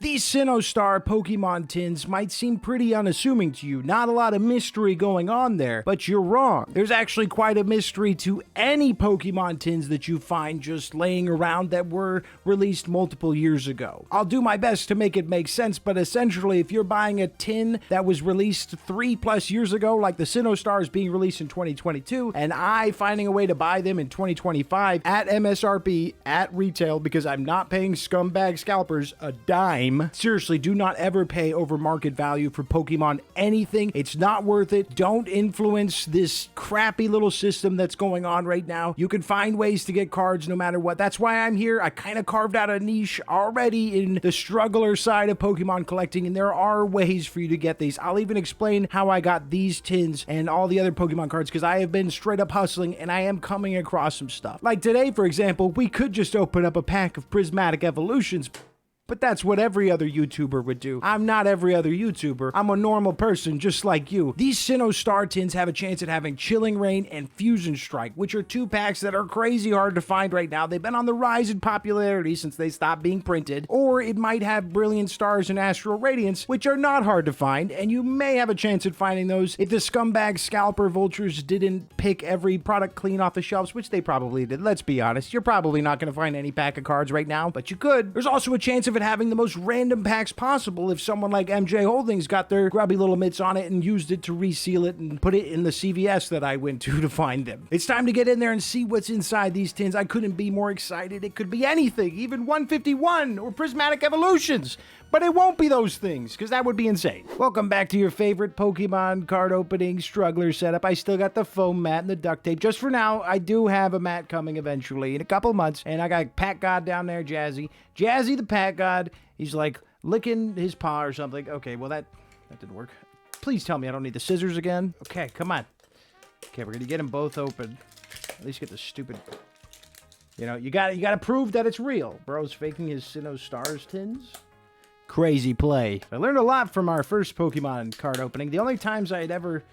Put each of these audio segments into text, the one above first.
These Sinnoh Star Pokemon tins might seem pretty unassuming to you, not a lot of mystery going on there, but you're wrong. There's actually quite a mystery to any Pokemon tins that you find just laying around that were released multiple years ago. I'll do my best to make it make sense, but essentially if you're buying a tin that was released 3+ years ago, like the Sinnoh Stars being released in 2022, and I finding a way to buy them in 2025 at MSRP at retail because I'm not paying scumbag scalpers a dime. Seriously, do not ever pay over market value for Pokemon anything. It's not worth it. Don't influence this crappy little system that's going on right now. You can find ways to get cards no matter what. That's why I'm here. I kind of carved out a niche already in the struggler side of Pokemon collecting, and there are ways for you to get these. I'll even explain how I got these tins and all the other Pokemon cards because I have been straight up hustling and I am coming across some stuff. Like today, for example, we could just open up a pack of Prismatic Evolutions, but that's what every other YouTuber would do. I'm not every other YouTuber. I'm a normal person just like you. These Sinnoh Star Tins have a chance at having Chilling Reign and Fusion Strike, which are two packs that are crazy hard to find right now. They've been on the rise in popularity since they stopped being printed. Or it might have Brilliant Stars and Astral Radiance, which are not hard to find, and you may have a chance at finding those if the scumbag scalper vultures didn't pick every product clean off the shelves, which they probably did. Let's be honest. You're probably not going to find any pack of cards right now, but you could. There's also a chance of it having the most random packs possible if someone like MJ Holdings got their grubby little mitts on it and used it to reseal it and put it in the CVS that I went to find them. It's time to get in there and see what's inside these tins. I couldn't be more excited. It could be anything, even 151 or Prismatic Evolutions. But it won't be those things, because that would be insane. Welcome back to your favorite Pokemon card opening struggler setup. I still got the foam mat and the duct tape. Just for now, I do have a mat coming eventually in a couple months. And I got Pack God down there, Jazzy. Jazzy the Pack God. He's like licking his paw or something. Okay, well that didn't work. Please tell me I don't need the scissors again. Okay, come on. Okay, we're going to get them both open. At least get the stupid... You know, you gotta prove that it's real. Bro's faking his Sinnoh Stars tins. Crazy play. I learned a lot from our first Pokemon card opening. The only times I'd ever...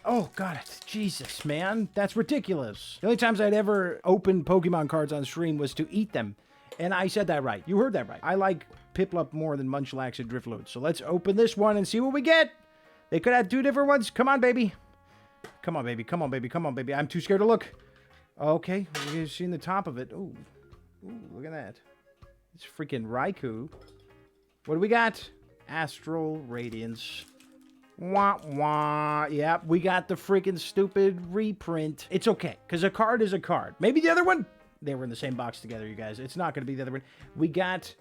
Oh, God, Jesus, man. That's ridiculous. The only times I'd ever opened Pokemon cards on stream was to eat them. And I said that right. You heard that right. I like Piplup more than Munchlax and Drifloon. So let's open this one and see what we get. They could have two different ones. Come on, baby. Come on, baby. Come on, baby. Come on, baby. I'm too scared to look. Okay. You've seen the top of it. Ooh. Ooh, look at that. It's freaking Raikou. What do we got? Astral Radiance. Wah, wah. Yep, we got the freaking stupid reprint. It's okay, because a card is a card. Maybe the other one? They were in the same box together, you guys. It's not going to be the other one. We got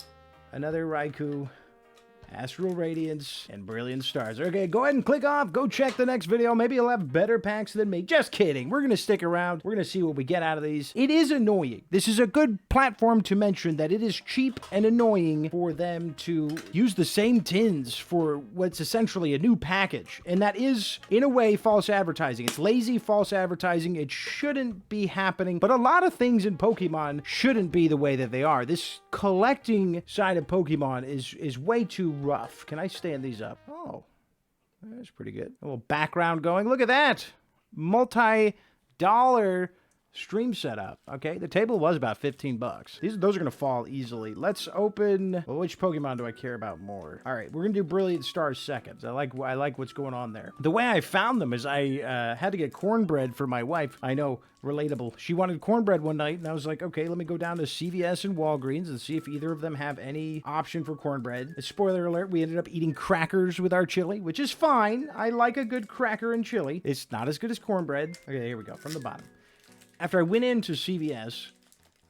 another Raikou, Astral Radiance, and Brilliant Stars. Okay, go ahead and click off. Go check the next video. Maybe you'll have better packs than me. Just kidding. We're going to stick around. We're going to see what we get out of these. It is annoying. This is a good platform to mention that it is cheap and annoying for them to use the same tins for what's essentially a new package. And that is, in a way, false advertising. It's lazy false advertising. It shouldn't be happening. But a lot of things in Pokemon shouldn't be the way that they are. This collecting side of Pokemon is way too rough. Can I stand these up? Oh, that's pretty good. A little background going. Look at that. Multi-dollar stream setup. Okay, the table was about 15 bucks. Those are going to fall easily. Let's open... Well, which Pokemon do I care about more? All right, we're going to do Brilliant Stars second. I like what's going on there. The way I found them is I had to get cornbread for my wife. I know, relatable. She wanted cornbread one night, and I was like, okay, let me go down to CVS and Walgreens and see if either of them have any option for cornbread. Spoiler alert, we ended up eating crackers with our chili, which is fine. I like a good cracker and chili. It's not as good as cornbread. Okay, here we go, from the bottom. After I went into CVS,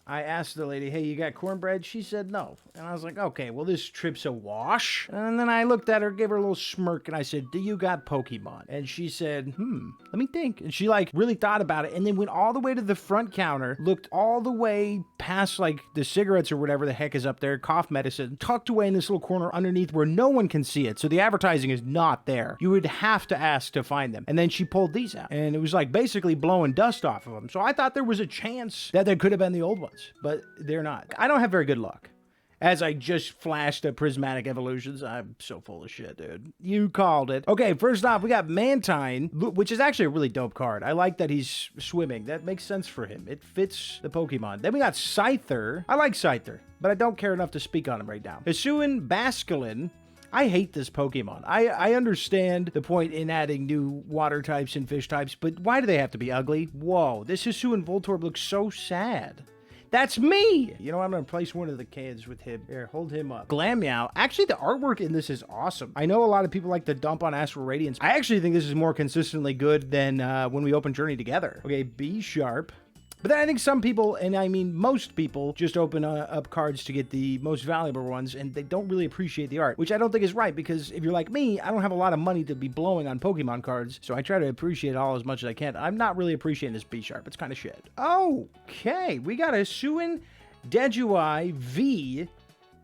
I asked the lady, hey, you got cornbread? She said no. And I was like, okay, well, this trip's a wash. And then I looked at her, gave her a little smirk, and I said, do you got Pokemon? And she said, let me think. And she, like, really thought about it, and then went all the way to the front counter, looked all the way past, like, the cigarettes or whatever the heck is up there, cough medicine, tucked away in this little corner underneath where no one can see it. So the advertising is not there. You would have to ask to find them. And then she pulled these out, and it was, like, basically blowing dust off of them. So I thought there was a chance that they could have been the old ones. But they're not. I don't have very good luck. As I just flashed a Prismatic Evolutions. I'm so full of shit, dude. You called it. Okay, first off, we got Mantine, which is actually a really dope card. I like that he's swimming. That makes sense for him. It fits the Pokemon. Then we got Scyther. I like Scyther, but I don't care enough to speak on him right now. Hisuian Basculin. I hate this Pokemon. I understand the point in adding new water types and fish types, but why do they have to be ugly? Whoa, this Hisuian Voltorb looks so sad. That's me! You know, I'm gonna place one of the kids with him. Here, hold him up. Glammeow. Actually, the artwork in this is awesome. I know a lot of people like to dump on Astral Radiance. I actually think this is more consistently good than when we open Journey together. Okay, B Sharp. But then I think some people, and I mean most people, just open up cards to get the most valuable ones, and they don't really appreciate the art, which I don't think is right, because if you're like me, I don't have a lot of money to be blowing on Pokemon cards, so I try to appreciate all as much as I can. I'm not really appreciating this B-Sharp. It's kind of shit. Okay, we got a Hisuian Dedui V.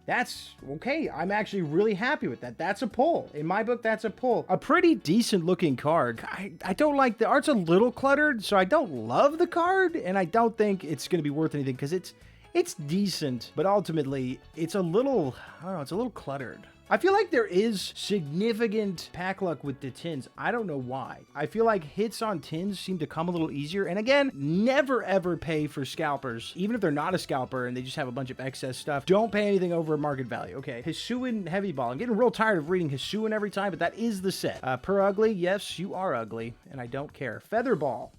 That's okay. I'm actually really happy with that. That's a pull. In my book, that's a pull. A pretty decent looking card. I don't like the art's a little cluttered, so I don't love the card, and I don't think it's going to be worth anything because it's decent, but ultimately it's a little, I don't know, it's a little cluttered. I feel like there is significant pack luck with the tins. I don't know why. I feel like hits on tins seem to come a little easier. And again, never ever pay for scalpers. Even if they're not a scalper and they just have a bunch of excess stuff, don't pay anything over market value. Okay, Hisuian Heavy Ball. I'm getting real tired of reading Hisuian every time, but that is the set. Per ugly, yes, you are ugly, and I don't care. Feather Ball.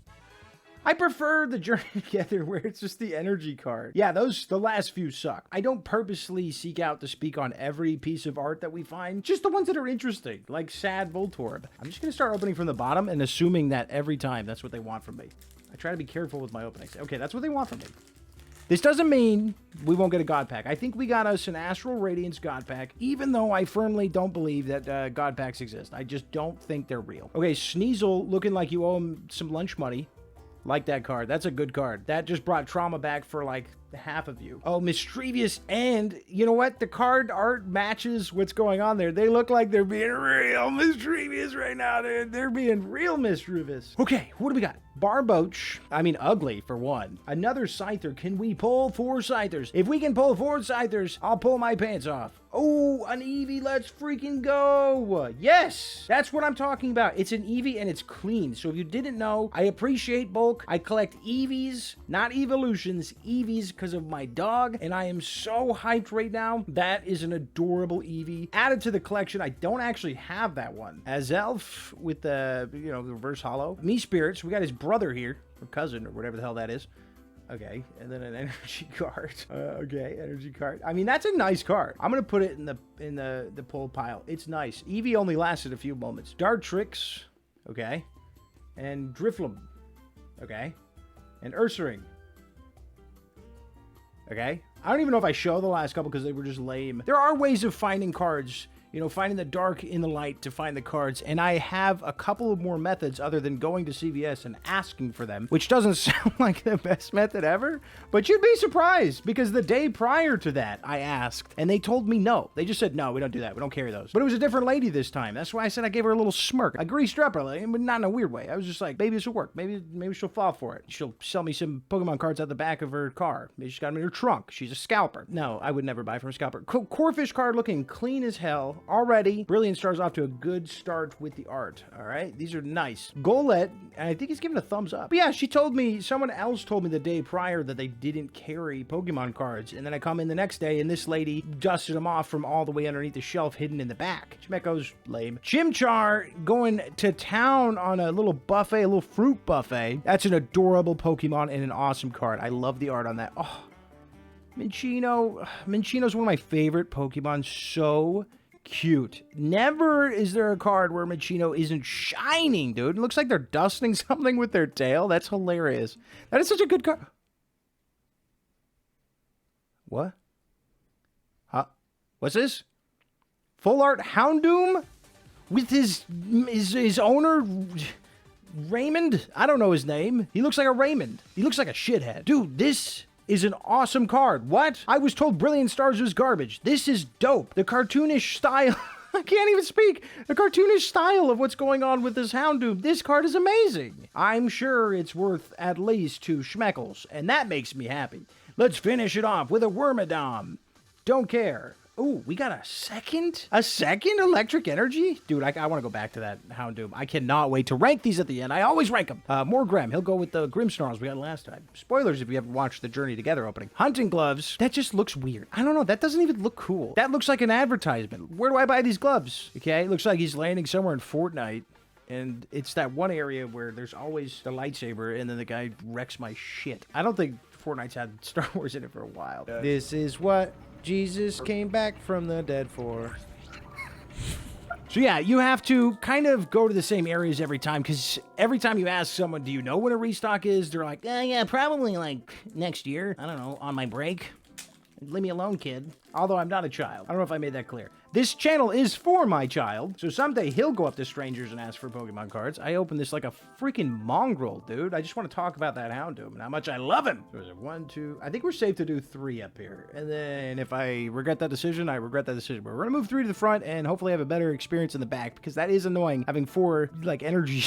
I prefer the Journey Together where it's just the energy card. Yeah, the last few suck. I don't purposely seek out to speak on every piece of art that we find, just the ones that are interesting, like Sad Voltorb. I'm just gonna start opening from the bottom and assuming that every time that's what they want from me. I try to be careful with my openings. Okay, that's what they want from me. This doesn't mean we won't get a God Pack. I think we got us an Astral Radiance God Pack, even though I firmly don't believe that God Packs exist. I just don't think they're real. Okay, Sneasel looking like you owe him some lunch money. Like that card. That's a good card. That just brought trauma back for like half of you. Oh, Mischievous. And you know what? The card art matches what's going on there. They look like they're being real mischievous right now, dude. They're being real mischievous. Okay, what do we got? Barboach. I mean, ugly for one. Another Scyther. Can we pull 4 Scythers? If we can pull 4 Scythers, I'll pull my pants off. Oh, an Eevee. Let's freaking go. Yes, that's what I'm talking about. It's an Eevee and it's clean. So if you didn't know, I appreciate bulk. I collect Eevees, not evolutions, Eevees because of my dog. And I am so hyped right now. That is an adorable Eevee. Added to the collection. I don't actually have that one. Azelf with the, you know, reverse holo. Me Spirits. We got his brother here, or cousin, or whatever the hell that is. Okay, and then an energy card. Okay, energy card. I mean, that's a nice card. I'm gonna put it in the pull pile. It's nice. Eevee only lasted a few moments. Dartrix. Okay, and Drifloon. Okay, and Ursaring. Okay, I don't even know if I show the last couple because they were just lame. There are ways of finding cards. You know, finding the dark in the light to find the cards. And I have a couple of more methods other than going to CVS and asking for them, which doesn't sound like the best method ever, but you'd be surprised because the day prior to that, I asked and they told me no. They just said, no, we don't do that. We don't carry those. But it was a different lady this time. That's why I said I gave her a little smirk. I greased her up, but not in a weird way. I was just like, maybe this will work. Maybe she'll fall for it. She'll sell me some Pokemon cards out the back of her car. Maybe she's got them in her trunk. She's a scalper. No, I would never buy from a scalper. Corfish card looking clean as hell. Already, Brilliant Stars off to a good start with the art. All right, these are nice. Golett, and I think he's giving a thumbs up. But yeah, she told me, someone else told me the day prior that they didn't carry Pokemon cards, and then I come in the next day, and this lady dusted them off from all the way underneath the shelf, hidden in the back. Chimeko's lame. Chimchar going to town on a little buffet, a little fruit buffet. That's an adorable Pokemon and an awesome card. I love the art on that. Oh, Minccino. Minccino's one of my favorite Pokemon. So cute. Never is there a card where Minccino isn't shining, dude. It looks like they're dusting something with their tail. That's hilarious. That is such a good card. What? Huh? What's this? Full art Houndoom with his owner Raymond? I don't know his name. He looks like a Raymond. He looks like a shithead. Dude, this is an awesome card. What? I was told Brilliant Stars was garbage. This is dope. The cartoonish style. I can't even speak. The cartoonish style of what's going on with this Houndoom. This card is amazing. I'm sure it's worth at least 2 schmeckles, and that makes me happy. Let's finish it off with a Wormadam. Don't care. Ooh, we got a second electric energy? Dude, I want to go back to that Houndoom. I cannot wait to rank these at the end. I always rank them. More Grem. He'll go with the Grim Snarls we got last time. Spoilers if you haven't watched the Journey Together opening. Hunting gloves. That just looks weird. I don't know. That doesn't even look cool. That looks like an advertisement. Where do I buy these gloves? Okay, looks like he's landing somewhere in Fortnite. And it's that one area where there's always the lightsaber, and then the guy wrecks my shit. I don't think Fortnite's had Star Wars in it for a while. This is what Jesus came back from the dead for. So yeah, you have to kind of go to the same areas every time, because every time you ask someone, do you know when a restock is? They're like, yeah, probably like next year. I don't know, on my break. Leave me alone, kid. Although I'm not a child. I don't know if I made that clear. This channel is for my child, so someday he'll go up to strangers and ask for Pokemon cards. I opened this like a freaking mongrel, dude. I just want to talk about that Houndoom and how much I love him. So is it 1, 2? I think we're safe to do 3 up here. And then if I regret that decision, I regret that decision. But we're going to move 3 to the front and hopefully have a better experience in the back, because that is annoying having 4, like, energy.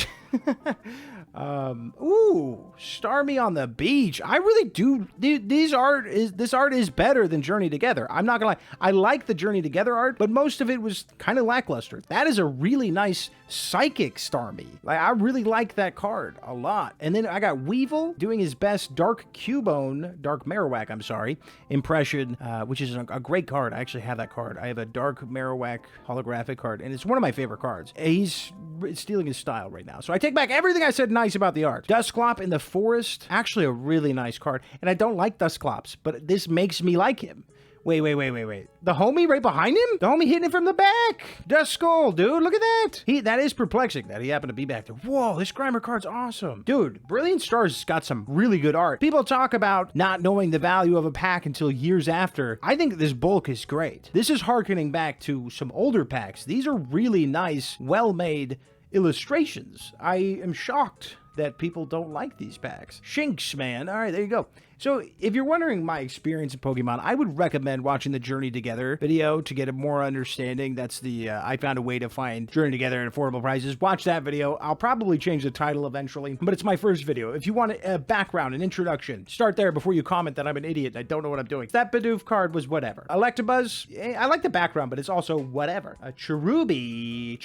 Ooh, Starmie on the beach. I really do. This art is better than Journey Together. I'm not gonna lie. I like the Journey Together art, but most of it was kind of lackluster. That is a really nice psychic Starmie. Like, I really like that card a lot. And then I got Weevil doing his best Dark Marowak, I'm sorry, impression, which is a great card. I actually have that card. I have a Dark Marowak holographic card, and it's one of my favorite cards. He's stealing his style right now. So I take back everything I said nice about the art. Dusclop in the forest, actually a really nice card. And I don't like Dusclops, but this makes me like him. Wait. The homie right behind him? The homie hitting it from the back. Duskull, dude, look at that. That is perplexing that he happened to be back there. Whoa, this Grimer card's awesome. Dude, Brilliant Stars got some really good art. People talk about not knowing the value of a pack until years after. I think this bulk is great. This is harkening back to some older packs. These are really nice, well-made illustrations. I am shocked that people don't like these packs. Shinx, man. All right, there you go. So if you're wondering my experience in Pokemon, I would recommend watching the Journey Together video to get a more understanding. That's the, I found a way to find Journey Together at affordable prices. Watch that video. I'll probably change the title eventually, but it's my first video. If you want a background, an introduction, start there before you comment that I'm an idiot and I don't know what I'm doing. That Bidoof card was whatever. Electabuzz, I like the background, but it's also whatever. Cherubi.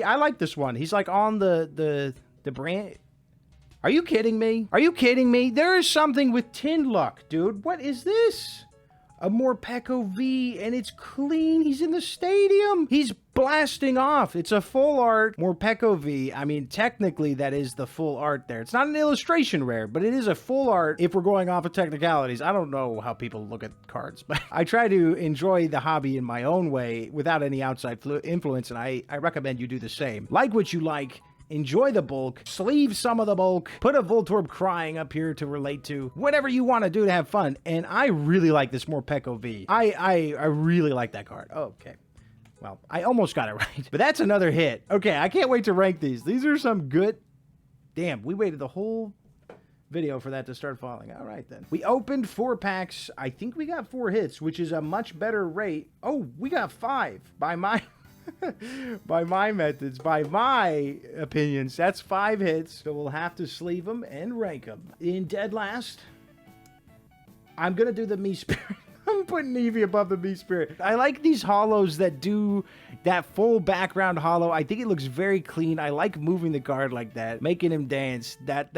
I like this one. He's like on the brand. Are you kidding me? Are you kidding me? There is something with tin luck, dude. What is this? A Morpeko V, and it's clean. He's in the stadium. He's blasting off. It's a full art Morpeko V. I mean, technically, that is the full art there. It's not an illustration rare, but it is a full art if we're going off of technicalities. I don't know how people look at cards, but I try to enjoy the hobby in my own way without any outside influence, and I recommend you do the same. Like what you like. Enjoy the bulk, sleeve some of the bulk, put a Voltorb crying up here to relate to, whatever you want to do to have fun. And I really like this Morpeko V. I really like that card. Okay. Well, I almost got it right, but that's another hit. Okay, I can't wait to rank these. These are some good... Damn, we waited the whole video for that to start falling. All right, then. We opened 4 packs. I think we got 4 hits, which is a much better rate. Oh, we got 5 by my... by my methods, by my opinions. That's 5 hits, so we'll have to sleeve them and rank them. In dead last, I'm gonna do the Me Spirit. I'm putting Eevee above the Me Spirit. I like these holos that do that full background holo. I think it looks very clean. I like moving the card like that, making him dance. That.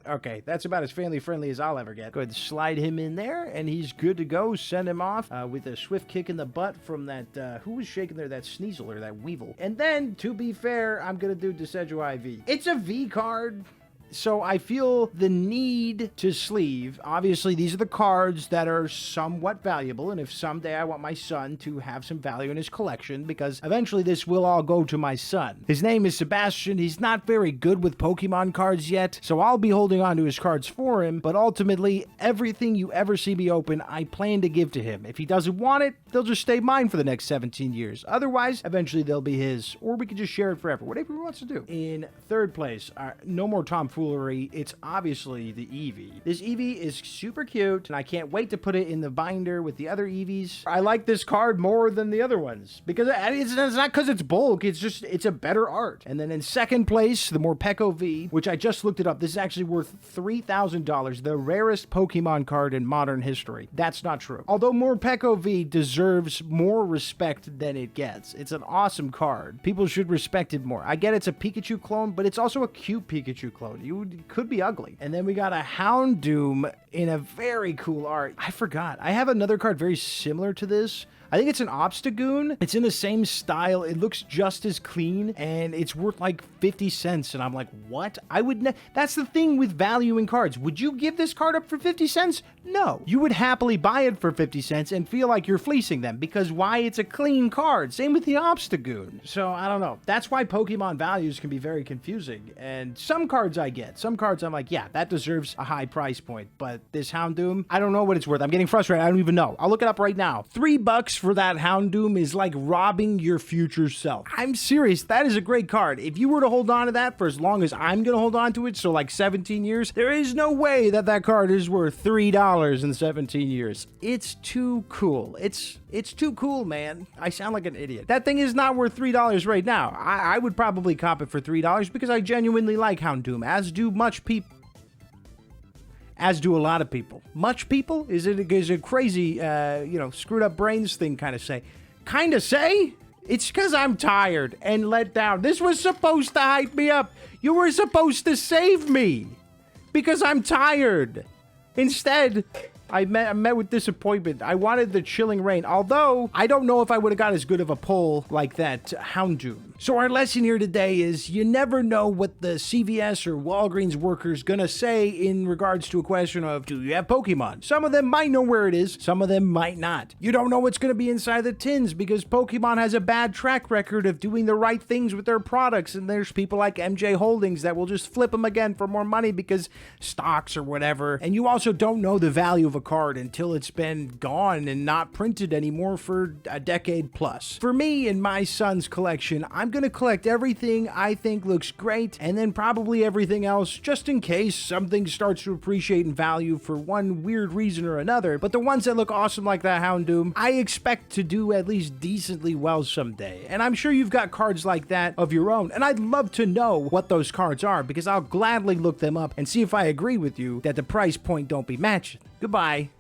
Okay, that's about as family friendly as I'll ever get. Go ahead and slide him in there, and he's good to go. Send him off with a swift kick in the butt from that, who was shaking there? That Sneasel or that Weevil. And then, to be fair, I'm gonna do Decidueye V. It's a V card. So I feel the need to sleeve. Obviously, these are the cards that are somewhat valuable, and if someday I want my son to have some value in his collection, because eventually this will all go to my son. His name is Sebastian. He's not very good with Pokemon cards yet, so I'll be holding on to his cards for him, but ultimately, everything you ever see me open, I plan to give to him. If he doesn't want it, they'll just stay mine for the next 17 years. Otherwise, eventually they'll be his, or we can just share it forever, whatever he wants to do. In third place, no more tomfoolery foolery, it's obviously the Eevee. This Eevee is super cute, and I can't wait to put it in the binder with the other Eevees. I like this card more than the other ones, because it's not because it's bulk, it's a better art. And then in second place, the Morpeko V, which I just looked it up. This is actually worth $3,000, the rarest Pokemon card in modern history. That's not true. Although Morpeko V deserves more respect than it gets. It's an awesome card. People should respect it more. I get it's a Pikachu clone, but it's also a cute Pikachu clone. It could be ugly. And then we got a Houndoom in a very cool art. I forgot. I have another card very similar to this. I think it's an Obstagoon. It's in the same style. It looks just as clean, and it's worth like 50 cents. And I'm like, what? I would that's the thing with valuing cards. Would you give this card up for 50 cents? No. You would happily buy it for 50 cents and feel like you're fleecing them, because why? It's a clean card. Same with the Obstagoon. So I don't know. That's why Pokemon values can be very confusing. And some cards I get. Some cards I'm like, yeah, that deserves a high price point. But this Houndoom, I don't know what it's worth. I'm getting frustrated. I don't even know. I'll look it up right now. $3 for that Houndoom is like robbing your future self. I'm serious. That is a great card. If you were to hold on to that for as long as I'm going to hold on to it, so like 17 years, there is no way that that card is worth $3 in 17 years. It's too cool. It's too cool, man. I sound like an idiot. That thing is not worth $3 right now. I would probably cop it for $3 because I genuinely like Houndoom, as do as do a lot of people. Much people? Is a crazy, screwed up brains thing kind of say. Kind of say? It's because I'm tired and let down. This was supposed to hype me up. You were supposed to save me because I'm tired. Instead, I met with disappointment. I wanted the Chilling Reign, although I don't know if I would have got as good of a pull like that Houndoom. So our lesson here today is you never know what the CVS or Walgreens worker's gonna say in regards to a question of, do you have Pokemon? Some of them might know where it is, some of them might not. You don't know what's gonna be inside the tins because Pokemon has a bad track record of doing the right things with their products, and there's people like MJ Holdings that will just flip them again for more money because stocks or whatever. And you also don't know the value of a card until it's been gone and not printed anymore for a decade plus. For me and my son's collection, I'm gonna collect everything I think looks great, and then probably everything else just in case something starts to appreciate in value for one weird reason or another. But the ones that look awesome like that Houndoom, I expect to do at least decently well someday. And I'm sure you've got cards like that of your own, and I'd love to know what those cards are because I'll gladly look them up and see if I agree with you that the price point don't be matching. Goodbye.